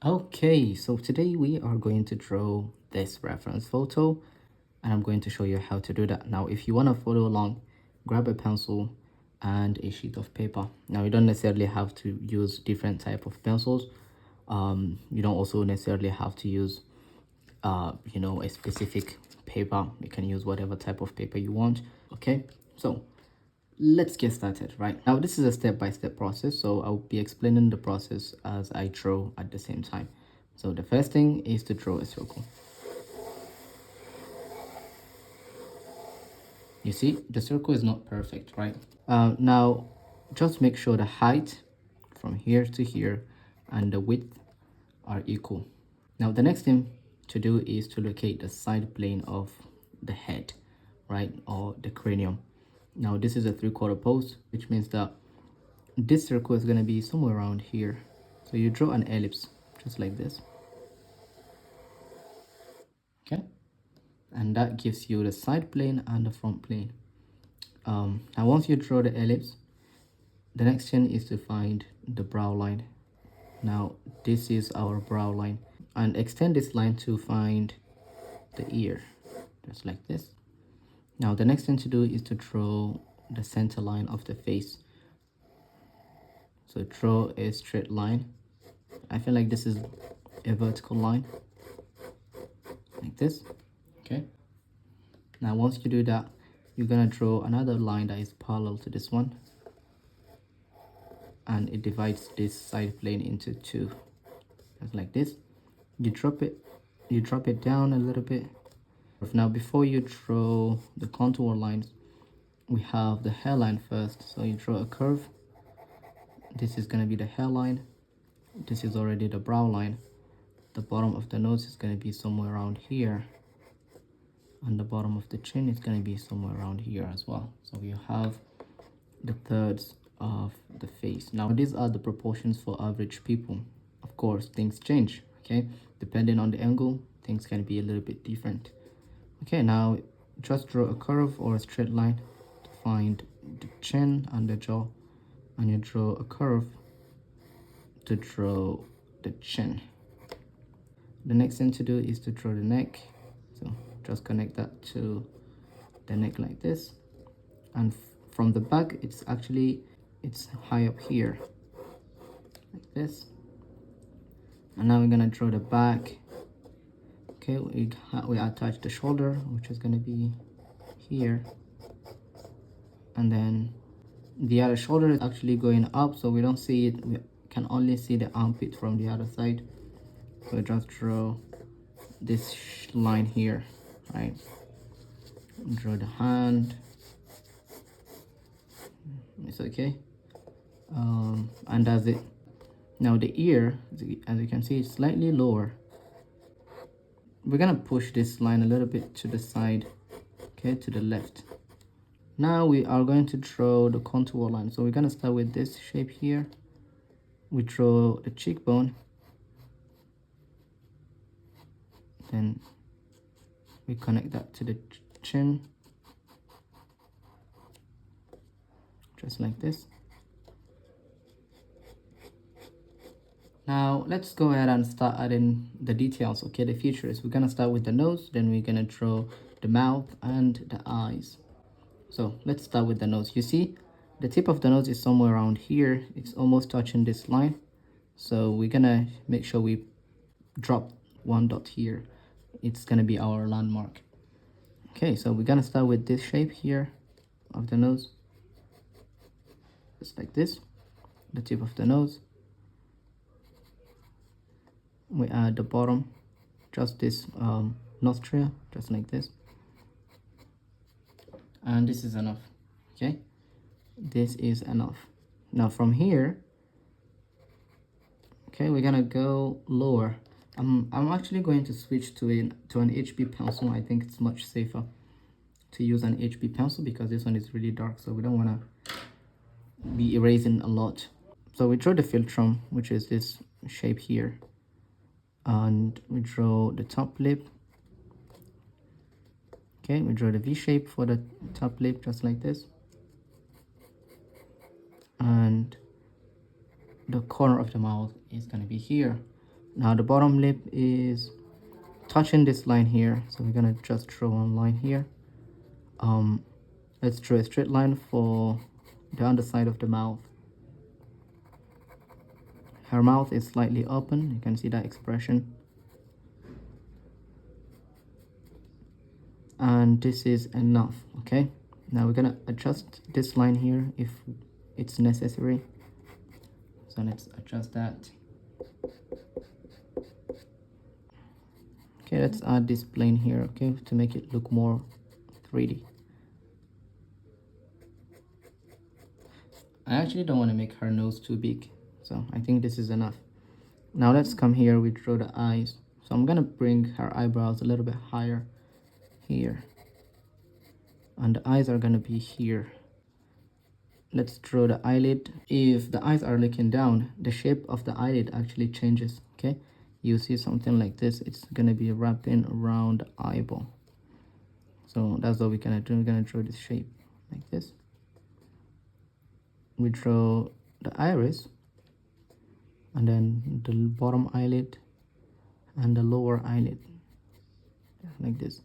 Okay, so today we are going to draw this reference photo and I'm going to show you how to do that. Now, if you want to follow along, grab a pencil and a sheet of paper. Now, you don't necessarily have to use different type of pencils. You don't also necessarily have to use, a specific paper. You can use whatever type of paper you want. Okay, so let's get started. Right now, this is a step-by-step process, so I'll be explaining the process as I draw at the same time. So the first thing is to draw a circle. You see, the circle is not perfect, right? Now just make sure the height from here to here and the width are equal. Now the next thing to do is to locate the side plane of the head, right, or the cranium. Now this is a 3/4 pose, which means that this circle is going to be somewhere around here. So you draw an ellipse just like this. Okay, and that gives you the side plane and the front plane. Now once you draw the ellipse, the next thing is to find the brow line. Now this is our brow line, and extend this line to find the ear, just like this. Now the next thing to do is to draw the center line of the face. So draw a straight line. I feel like this is a vertical line, like this. Okay, now once you do that, you're gonna draw another line that is parallel to this one, and it divides this side plane into two, just like this. You drop it down a little bit. Now before you draw the contour lines, we have the hairline first. So you draw a curve. This is going to be the hairline. This is already the brow line. The bottom of the nose is going to be somewhere around here, and the bottom of the chin is going to be somewhere around here as well. So you have the thirds of the face. Now these are the proportions for average people. Of course, things change, okay? Depending on the angle, things can be a little bit different. Okay, now just draw a curve or a straight line to find the chin and the jaw, and you draw a curve to draw the chin. The next thing to do is to draw the neck. So just connect that to the neck like this, and from the back it's high up here like this. And now we're gonna draw the back. Okay, we attach the shoulder, which is gonna be here, and then the other shoulder is actually going up, so we don't see it. We can only see the armpit from the other side. So just draw this line here, right? Draw the hand. It's okay. And that's it. Now the ear, as you can see, it's slightly lower. We're gonna push this line a little bit to the side, okay, to the left. Now we are going to draw the contour line. So we're gonna start with this shape here. We draw the cheekbone, then we connect that to the chin, just like this. Now let's go ahead and start adding the details, okay, the features. We're gonna start with the nose, then we're gonna draw the mouth and the eyes. So let's start with the nose. You see the tip of the nose is somewhere around here. It's almost touching this line. So we're gonna make sure we drop one dot here. It's gonna be our landmark. Okay, so we're gonna start with this shape here of the nose, just like this, the tip of the nose. We add the bottom, just this nostril, just like this, and this is enough. Okay, this is enough. Now from here, okay, we're gonna go lower. I'm actually going to switch to an HB pencil. I think it's much safer to use an HB pencil because this one is really dark, so we don't want to be erasing a lot. So we draw the philtrum, which is this shape here, and we draw the top lip. Okay, we draw the V shape for the top lip, just like this, and the corner of the mouth is going to be here. Now the bottom lip is touching this line here, so we're gonna just draw one line here. Let's draw a straight line for the underside of the mouth. Her mouth is slightly open, you can see that expression. And this is enough. Okay, now we're gonna adjust this line here if it's necessary, so let's adjust that. Okay, let's add this plane here, okay, to make it look more 3D. I actually don't want to make her nose too big, so I think this is enough. Now let's come here, we draw the eyes. So I'm gonna bring her eyebrows a little bit higher here, and the eyes are gonna be here. Let's draw the eyelid. If the eyes are looking down, the shape of the eyelid actually changes. Okay, you see something like this, it's gonna be wrapping around the eyeball. So that's what we're gonna do. We're gonna draw this shape like this. We draw the iris, and then the bottom eyelid and the lower eyelid like this.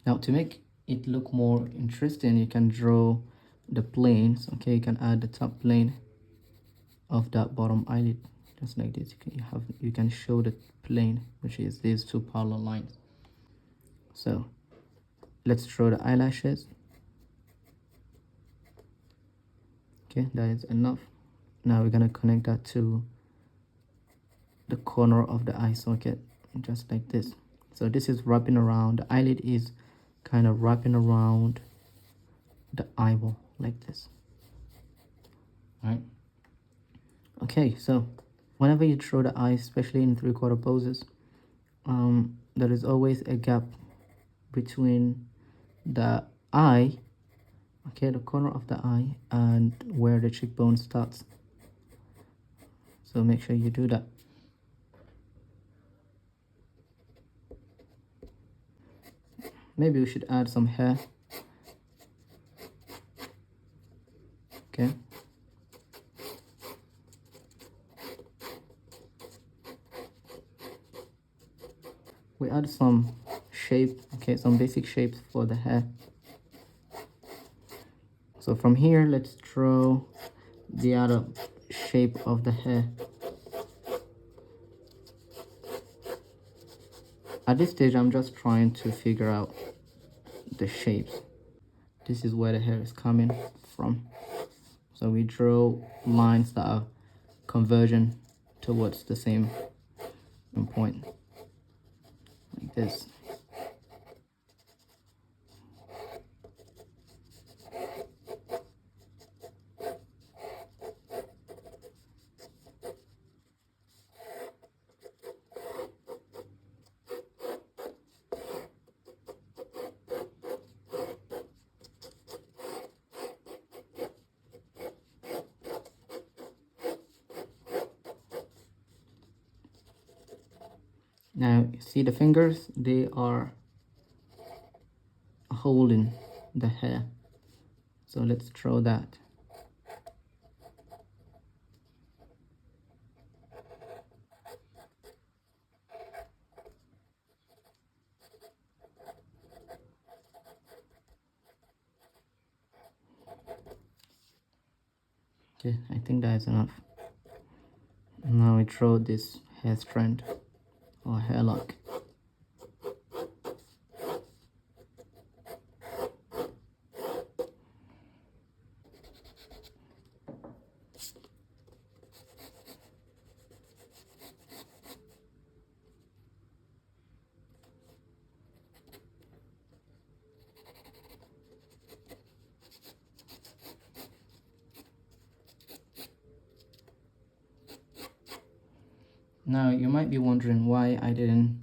Now to make it look more interesting, you can draw the planes. Okay, you can add the top plane of that bottom eyelid just like this. You can show the plane, which is these two parallel lines. So let's draw the eyelashes. Okay, that is enough. Now we're gonna connect that to the corner of the eye socket just like this. So this is wrapping around, the eyelid is kind of wrapping around the eyeball like this. All right, okay, so whenever you draw the eye, especially in 3/4 poses, there is always a gap between the eye, okay, the corner of the eye, and where the cheekbone starts. So make sure you do that. Maybe we should add some hair. Okay, we add some shape, okay, some basic shapes for the hair. So from here, let's draw the other shape of the hair. At this stage, I'm just trying to figure out the shapes. This is where the hair is coming from. So we draw lines that are converging towards the same point, like this. Now, you see the fingers, they are holding the hair. So let's draw that. Okay, I think that is enough. Now we draw this hair strand or hair lock. Now you might be wondering why I didn't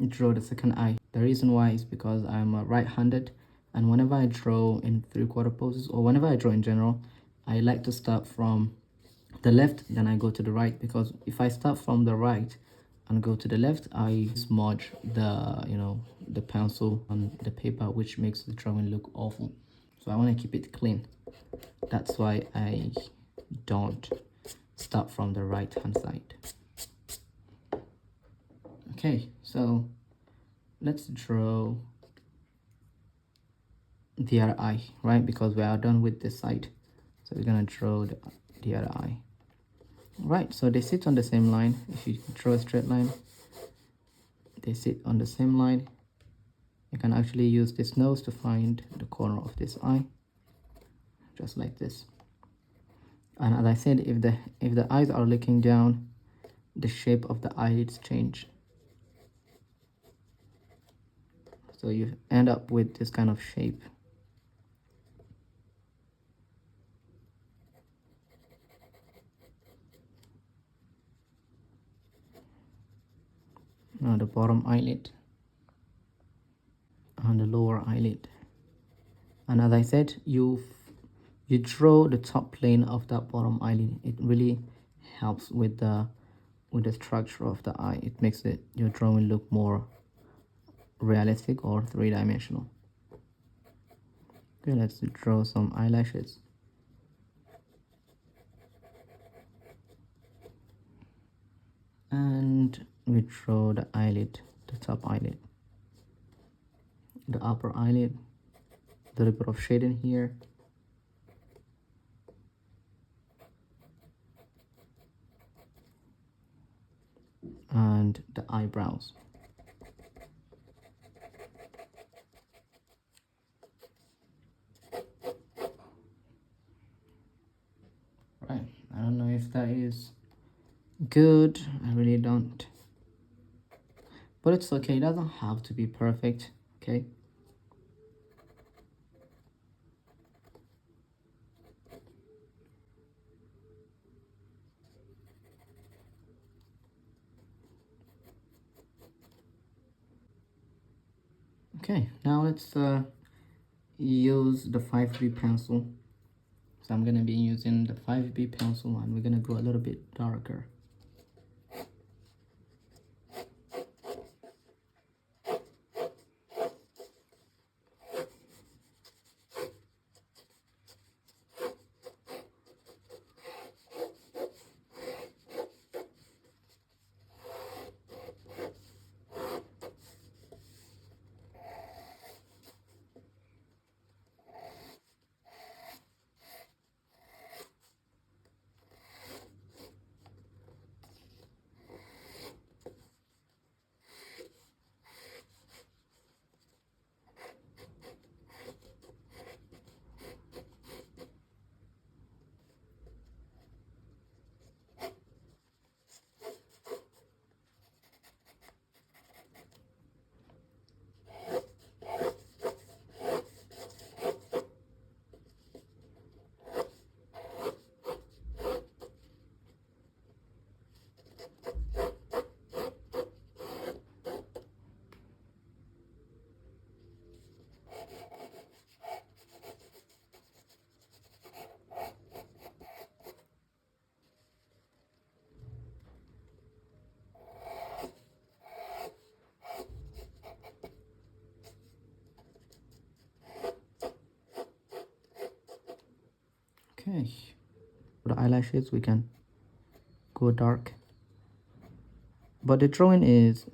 draw the second eye. The reason why is because I'm right-handed, and whenever I draw in 3/4 poses, or whenever I draw in general, I like to start from the left, then I go to the right, because if I start from the right and go to the left, I smudge the pencil on the paper, which makes the drawing look awful. So I want to keep it clean. That's why I don't start from the right hand side. Okay, so let's draw the other eye, right? Because we are done with this side, so we're gonna draw the other eye. Right, so they sit on the same line. If you draw a straight line, they sit on the same line. You can actually use this nose to find the corner of this eye, just like this. And as I said, if the eyes are looking down, the shape of the eyelids change, so you end up with this kind of shape. Now the bottom eyelid and the lower eyelid. And as I said, you draw the top plane of that bottom eyelid. It really helps with the structure of the eye. It makes your drawing look more realistic or three-dimensional. Okay, let's draw some eyelashes. And we draw the eyelid, the top eyelid, the upper eyelid, a little bit of shading here, and the eyebrows. Right, I don't know if that is good, I really don't, but it's okay. It doesn't have to be perfect. Okay, okay, now let's use the 5B pencil. So I'm gonna be using the 5B pencil, and we're gonna go a little bit darker. Okay, for the eyelashes we can go dark, but the drawing is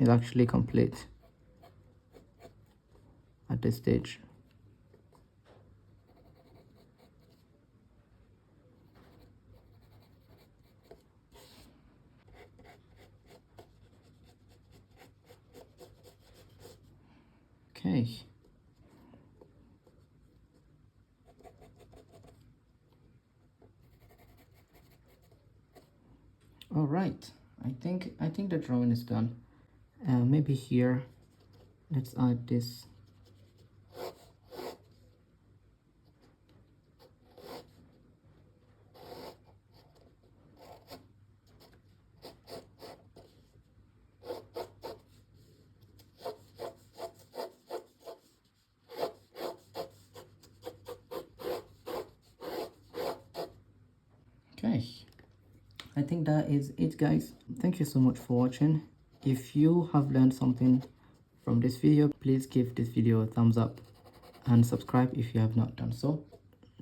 actually complete at this stage. Okay, all right, I think the drawing is done. Maybe here let's add this. Okay, I think that is it, guys. Thank you so much for watching. If you have learned something from this video, please give this video a thumbs up and subscribe if you have not done so.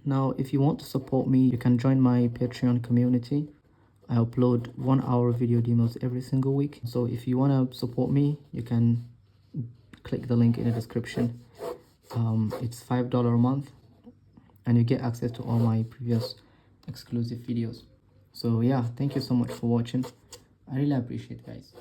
Now, if you want to support me, you can join my Patreon community. I upload 1 hour video demos every single week. So if you want to support me, you can click the link in the description. It's $5 a month, and you get access to all my previous exclusive videos. So yeah, thank you so much for watching. I really appreciate it, guys.